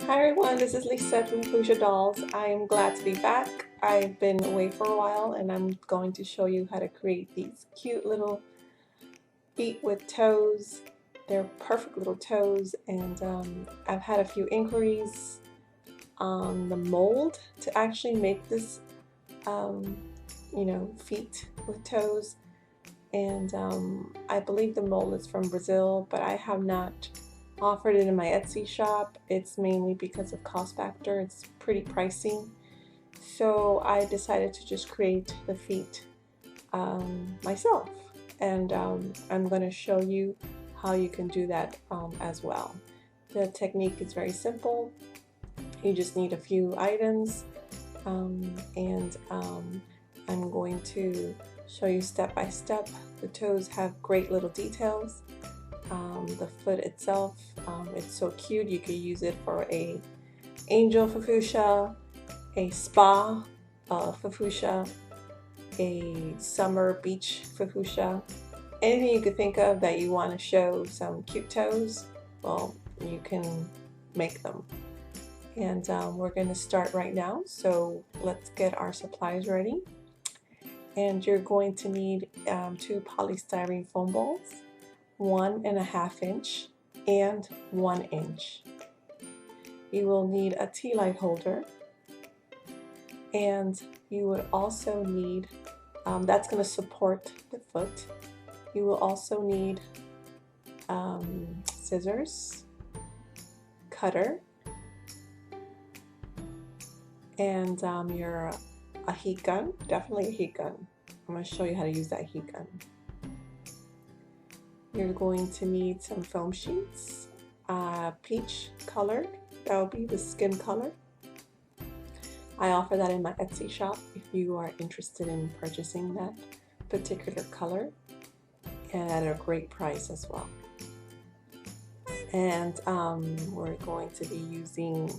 Hi everyone, this is Lisa from Fofucha Dolls. I am glad to be back. I've been away for a while and I'm going to show you how to create these cute little feet with toes. They're perfect little toes, and I've had a few inquiries on the mold to actually make this um, feet with toes. And I believe the mold is from Brazil, but I have not offered it in my Etsy shop. It's mainly because of cost factor. It's pretty pricey. So I decided to just create the feet myself. And I'm going to show you how you can do that as well. The technique is very simple. You just need a few items, and I'm going to show you step by step. The toes have great little details. The foot itself, it's so cute. You could use it for a angel Fofucha, a spa Fofucha, a summer beach Fofucha. Anything you could think of that you want to show some cute toes, well, you can make them. And we're going to start right now, so let's get our supplies ready. And you're going to need 2 polystyrene foam balls, 1.5 inch and 1 inch. You will need a tea light holder, and you would also need, that's going to support the foot. You will also need scissors, cutter, and a heat gun, definitely a heat gun. I'm going to show you how to use that heat gun. You're going to need some foam sheets, peach colored, that will be the skin color. I offer that in my Etsy shop if you are interested in purchasing that particular color, and at a great price as well. And we're going to be using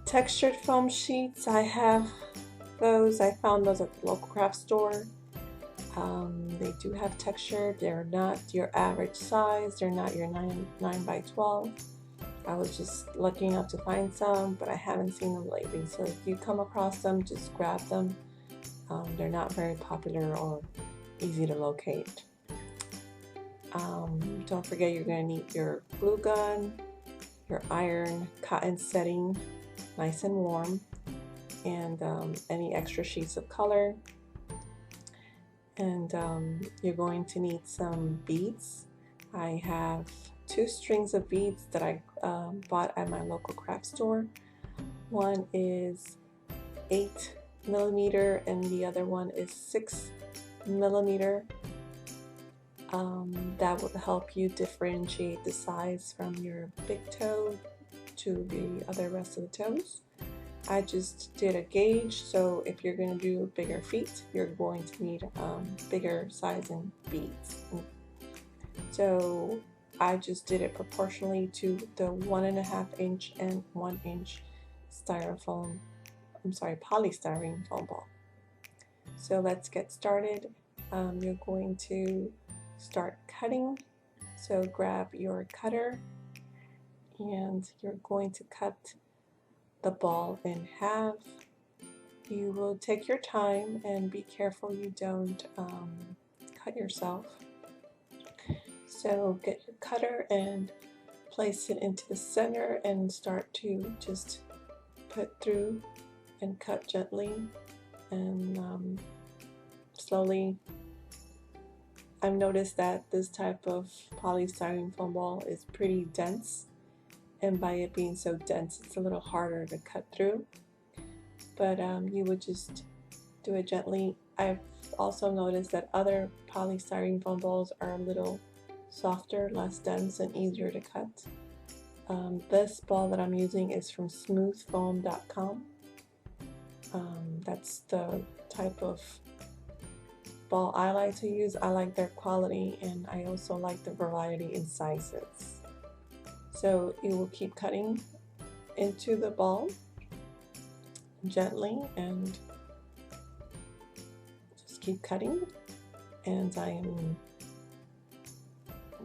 textured foam sheets. I have those. I found those at the local craft store. They do have texture. They're not your average size. They're not your 9 by 12. I was just lucky enough to find some, but I haven't seen them lately. So if you come across them, just grab them. They're not very popular or easy to locate. Don't forget, you're going to need your glue gun, your iron cotton setting, nice and warm, and any extra sheets of color. And you're going to need some beads. I have 2 strings of beads that I bought at my local craft store. One is 8mm and the other one is 6mm. That will help you differentiate the size from your big toe to the other rest of the toes. I just did a gauge, so if you're going to do bigger feet, you're going to need bigger size in beads. So I just did it proportionally to the 1.5 inch and 1 inch polystyrene foam ball. So let's get started. You're going to start cutting. So grab your cutter and you're going to cut the ball in half. You will take your time and be careful you don't cut yourself. So get your cutter and place it into the center and start to just put through and cut gently and slowly. I've noticed that this type of polystyrene foam ball is pretty dense, and by it being so dense, it's a little harder to cut through. But you would just do it gently. I've also noticed that other polystyrene foam balls are a little softer, less dense, and easier to cut. This ball that I'm using is from smoothfoam.com. That's the type of ball I like to use. I like their quality, and I also like the variety in sizes. So you will keep cutting into the ball gently and just keep cutting, and I am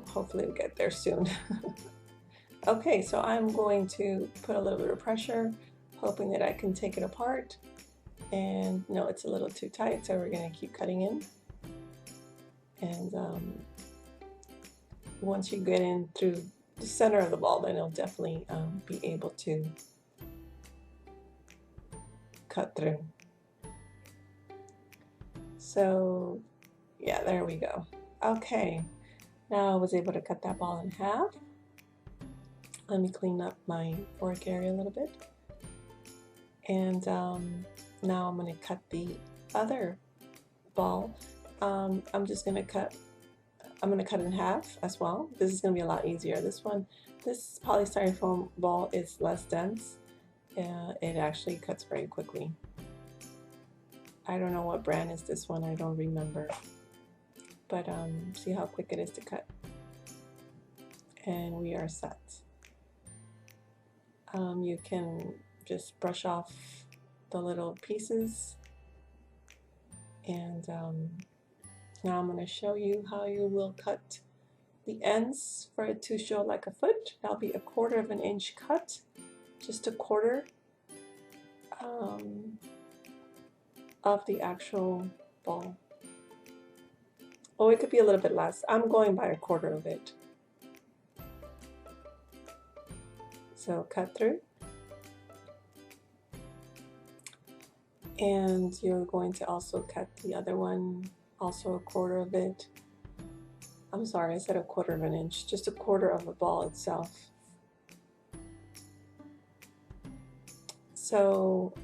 hopefully we'll get there soon. Okay, so I'm going to put a little bit of pressure, hoping that I can take it apart. And no, it's a little too tight, so we're going to keep cutting in. And once you get in through the center of the ball, then it'll definitely be able to cut through. So yeah, there we go. Okay, now I was able to cut that ball in half. Let me clean up my fork area a little bit. And now I'm going to cut the other ball. I'm going to cut it in half as well. This is going to be a lot easier. This polystyrene foam ball is less dense. It actually cuts very quickly. I don't know what brand is this one, I don't remember. But see how quick it is to cut. And we are set. You can just brush off the little pieces. And now I'm going to show you how you will cut the ends for it to show like a foot. That'll be a 1/4 of an inch cut, just a 1/4 of the actual ball. Oh, it could be a little bit less. I'm going by a 1/4 of it. So cut through. And you're going to also cut the other one, also a 1/4 of it. I'm sorry, I said a 1/4 of an inch, just a 1/4 of the ball itself. So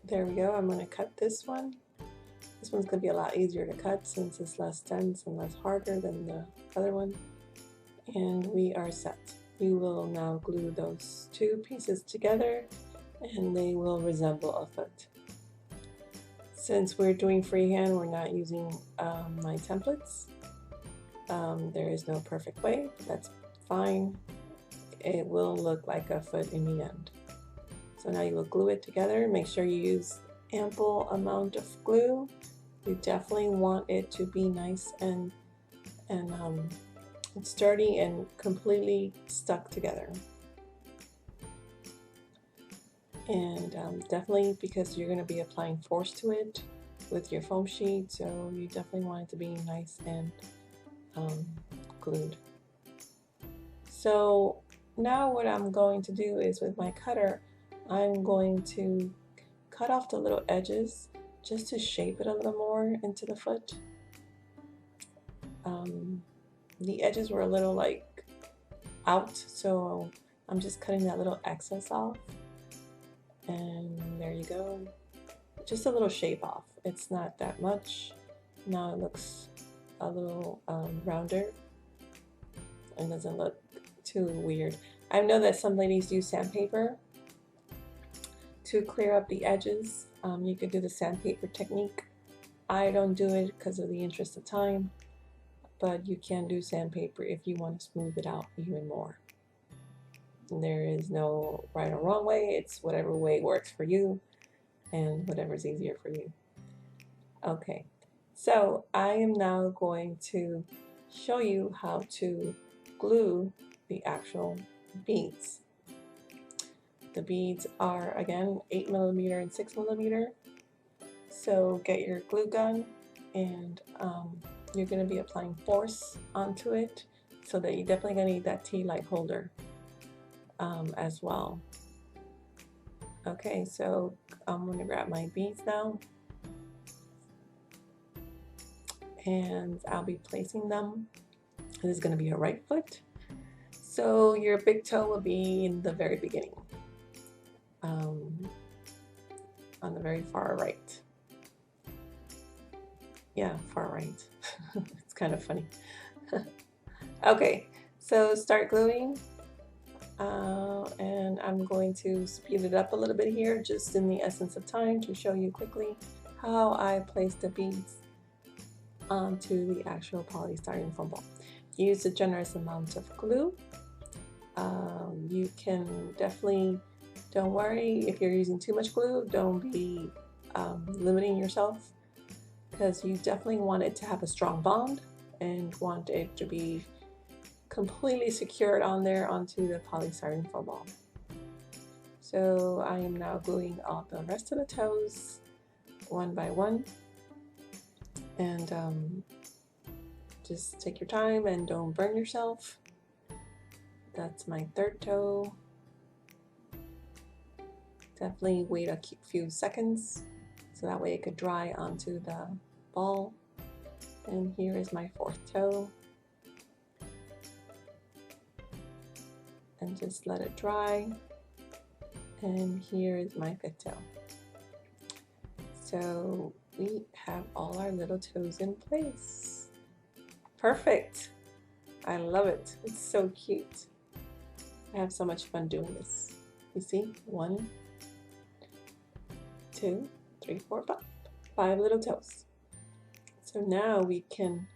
there we go. I'm going to cut this one. This one's going to be a lot easier to cut since it's less dense and less harder than the other one. And we are set. You will now glue those two pieces together and they will resemble a foot. Since we're doing freehand, we're not using my templates. There is no perfect way, but that's fine. It will look like a foot in the end. So now you will glue it together. Make sure you use ample amount of glue. You definitely want it to be nice and sturdy and completely stuck together. And definitely, because you're going to be applying force to it with your foam sheet, so you definitely want it to be nice and glued. So now what I'm going to do is, with my cutter, I'm going to cut off the little edges just to shape it a little more into the foot. The edges were a little like out, so I'm just cutting that little excess off. And there you go. Just a little shape off. It's not that much. Now it looks a little rounder and doesn't look too weird. I know that some ladies use sandpaper to clear up the edges. You could do the sandpaper technique. I don't do it because of the interest of time, but you can do sandpaper if you want to smooth it out even more. There is no right or wrong way. It's whatever way works for you and whatever's easier for you. Okay, so I am now going to show you how to glue the actual beads. The beads are, again, 8mm and 6mm. So get your glue gun, and you're going to be applying force onto it, so that you're definitely going to need that tea-light holder as well. Okay, so I'm going to grab my beads now, and I'll be placing them. This is going to be a right foot, so your big toe will be in the very beginning, on the very far right. Yeah, far right. It's kind of funny. Okay, so start gluing. And I'm going to speed it up a little bit here, just in the essence of time, to show you quickly how I place the beads onto the actual polystyrene foam ball. Use a generous amount of glue. You can definitely, don't worry if you're using too much glue, don't be limiting yourself, because you definitely want it to have a strong bond and want it to be completely secured on there onto the polystyrene foam ball. So I am now gluing all the rest of the toes one by one, and just take your time and don't burn yourself. That's my third toe. Definitely wait a few seconds so that way it could dry onto the ball. And here is my fourth toe. And just let it dry. And here is my fifth toe. So we have all our little toes in place. Perfect. I love it. It's so cute. I have so much fun doing this. You see, 1, 2, 3, 4, 5. 5 little toes. So now we can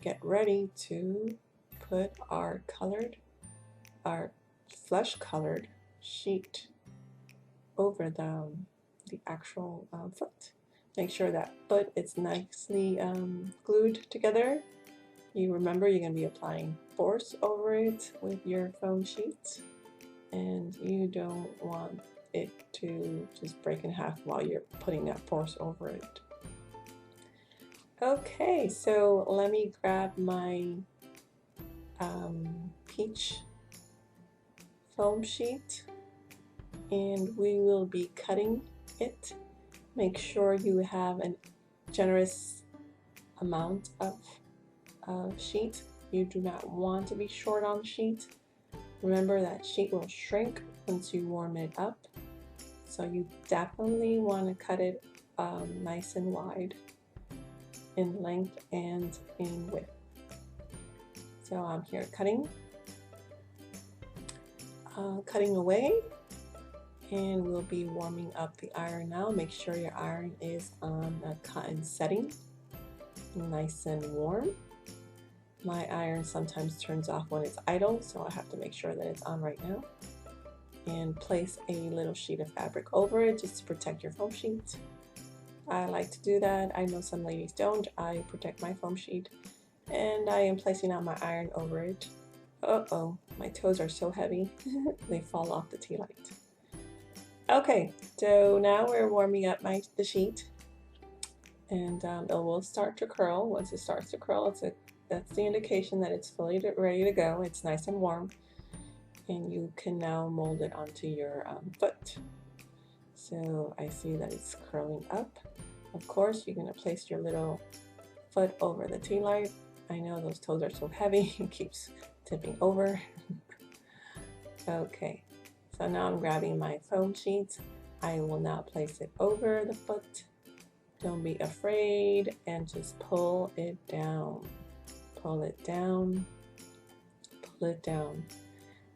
get ready to put our flesh colored sheet over the actual foot. Make sure that foot is nicely glued together. You remember you're going to be applying force over it with your foam sheet, and you don't want it to just break in half while you're putting that force over it. Okay, so let me grab my peach foam sheet and we will be cutting it. Make sure you have a generous amount of sheet. You do not want to be short on the sheet. Remember that sheet will shrink once you warm it up, so you definitely want to cut it nice and wide in length and in width. So I'm here cutting away, and we'll be warming up the iron now. Make sure your iron is on a cotton setting, nice and warm. My iron sometimes turns off when it's idle, so I have to make sure that it's on right now. And place a little sheet of fabric over it just to protect your foam sheet. I like to do that. I know some ladies don't. I protect my foam sheet, and I am placing out my iron over it. Uh-oh, my toes are so heavy. They fall off the tea light. Okay, so now we're warming up the sheet, and it will start to curl. Once it starts to curl, that's the indication that it's fully ready to go. It's nice and warm, and you can now mold it onto your foot. So I see that it's curling up. Of course, you're going to place your little foot over the tea light. I know those toes are so heavy, it keeps tipping over. Okay, so now I'm grabbing my foam sheet. I will now place it over the foot. Don't be afraid, and just pull it down. Pull it down, pull it down.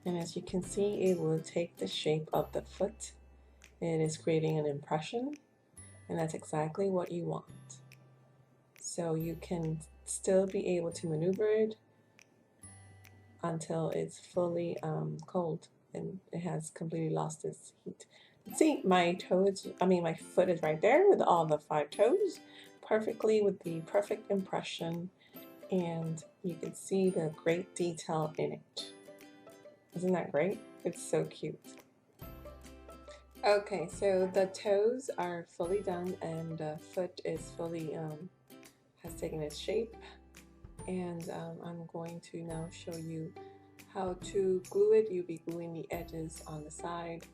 And as you can see, it will take the shape of the foot. It is creating an impression, and that's exactly what you want. So you can still be able to maneuver it until it's fully cold and it has completely lost its heat. See, my foot is right there with all the 5 toes, perfectly with the perfect impression, and you can see the great detail in it. Isn't that great? It's so cute. Okay, so the toes are fully done, and the foot is fully has taken its shape, and I'm going to now show you how to glue it. You'll be gluing the edges on the side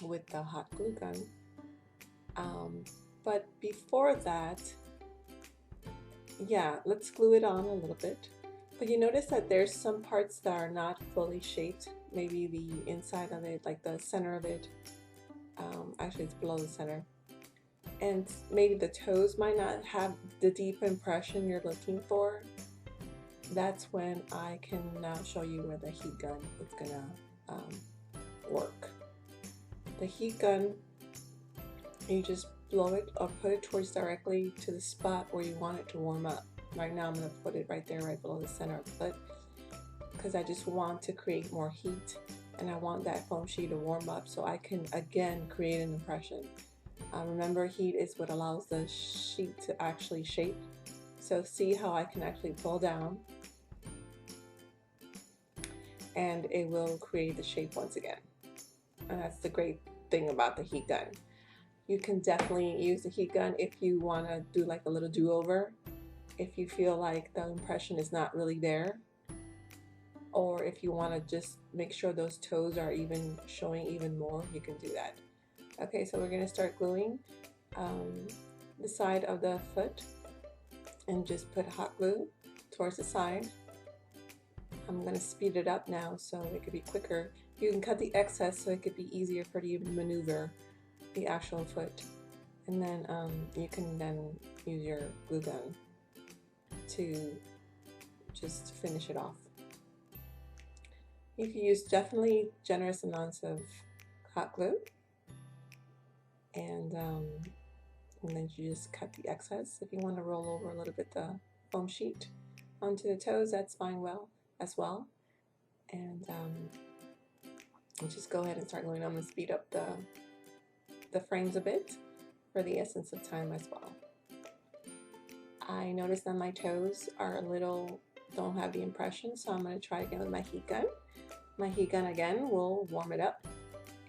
with the hot glue gun. But before that, yeah, let's glue it on a little bit. But you notice that there's some parts that are not fully shaped. Maybe the inside of it, like the center of it. Actually, it's below the center. And maybe the toes might not have the deep impression you're looking for. That's when I can now show you where the heat gun is gonna work. The heat gun, you just blow it or put it towards directly to the spot where you want it to warm up. Right now I'm going to put it right there, right below the center of the foot, because I just want to create more heat, and I want that foam sheet to warm up so I can again create an impression. Remember, heat is what allows the sheet to actually shape. So see how I can actually pull down and it will create the shape once again. And that's the great thing about the heat gun. You can definitely use the heat gun if you want to do like a little do-over, if you feel like the impression is not really there, or if you want to just make sure those toes are even showing even more, you can do that. Okay, so we're going to start gluing the side of the foot, and just put hot glue towards the side. I'm going to speed it up now so it could be quicker. You can cut the excess so it could be easier for you to maneuver the actual foot. And then you can then use your glue gun to just finish it off. You can use definitely generous amounts of hot glue, and then you just cut the excess. If you want to roll over a little bit the foam sheet onto the toes, that's fine as well. And just go ahead and start gluing. I'm going to speed up the frames a bit for the essence of time as well. I noticed that my toes are don't have the impression, so I'm going to try again with my heat gun. My heat gun again will warm it up,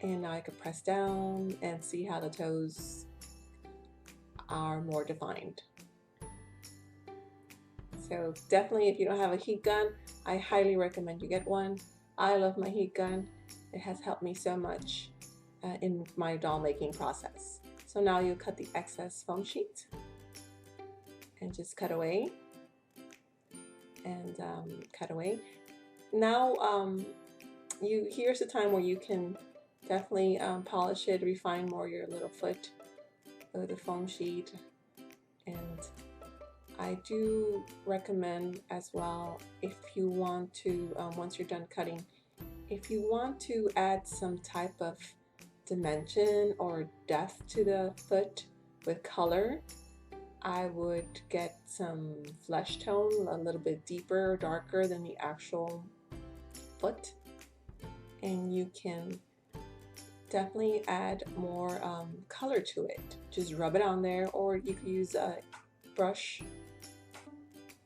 and now I can press down and see how the toes are more defined. So definitely, if you don't have a heat gun, I highly recommend you get one. I love my heat gun. It has helped me so much in my doll making process. So now you cut the excess foam sheet and just cut away and cut away. Now here's the time where you can definitely polish it, refine more your little foot with the foam sheet. And I do recommend as well, if you want to, once you're done cutting, if you want to add some type of dimension or depth to the foot with color, I would get some flesh tone, a little bit deeper or darker than the actual foot, and you can definitely add more color to it. Just rub it on there, or you could use a brush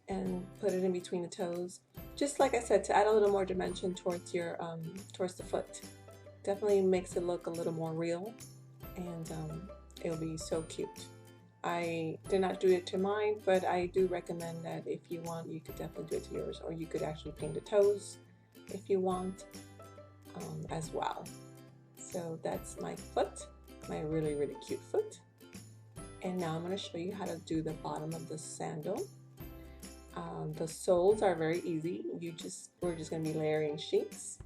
and put it in between the toes, just like I said, to add a little more dimension towards your towards the foot. Definitely makes it look a little more real, and it'll be so cute. I did not do it to mine, but I do recommend that if you want, you could definitely do it to yours, or you could actually paint the toes if you want as well. So that's my foot, my really cute foot. And now I'm going to show you how to do the bottom of the sandal. The soles are very easy. We're just going to be layering sheets,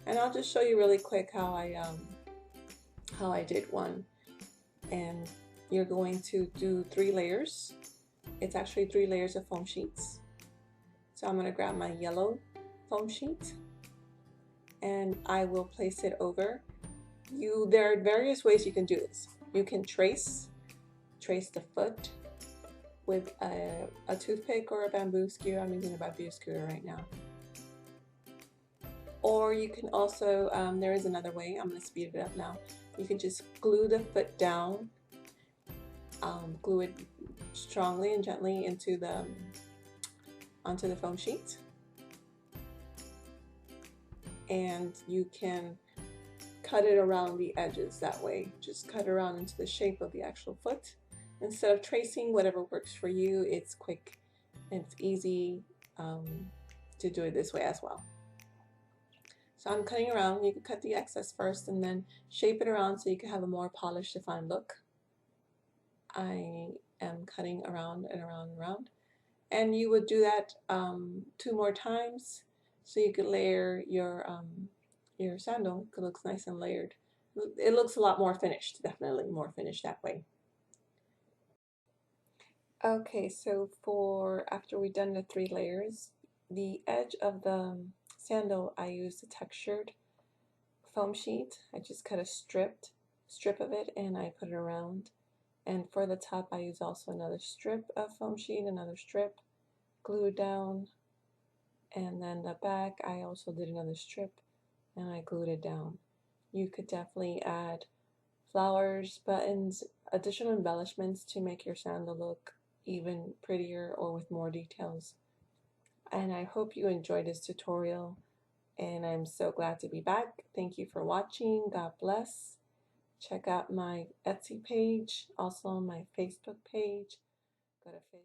and I'll just show you really quick how I did one. And you're going to do 3 layers. It's actually 3 layers of foam sheets. So I'm going to grab my yellow foam sheet, and I will place it over. There are various ways you can do this. You can trace the foot with a toothpick or a bamboo skewer. I'm using a bamboo skewer right now. Or you can also, there is another way, I'm going to speed it up now. You can just glue the foot down, glue it strongly and gently onto the foam sheet. And you can cut it around the edges that way. Just cut around into the shape of the actual foot. Instead of tracing, whatever works for you. It's quick and it's easy to do it this way as well. So I'm cutting around. You can cut the excess first and then shape it around so you can have a more polished, defined look. I am cutting around and around and around. And you would do that 2 more times so you could layer your sandal. It looks nice and layered. It looks a lot more finished, definitely more finished that way. Okay, so after we've done the 3 layers, the edge of the sandal, I used a textured foam sheet. I just cut a strip of it and I put it around. And for the top, I use also another strip of foam sheet, another strip, glued down. And then the back, I also did another strip and I glued it down. You could definitely add flowers, buttons, additional embellishments to make your sandal look even prettier or with more details. And I hope you enjoyed this tutorial. and I'm so glad to be back. Thank you for watching. God bless. Check out my Etsy page, also my Facebook page. Go to Facebook.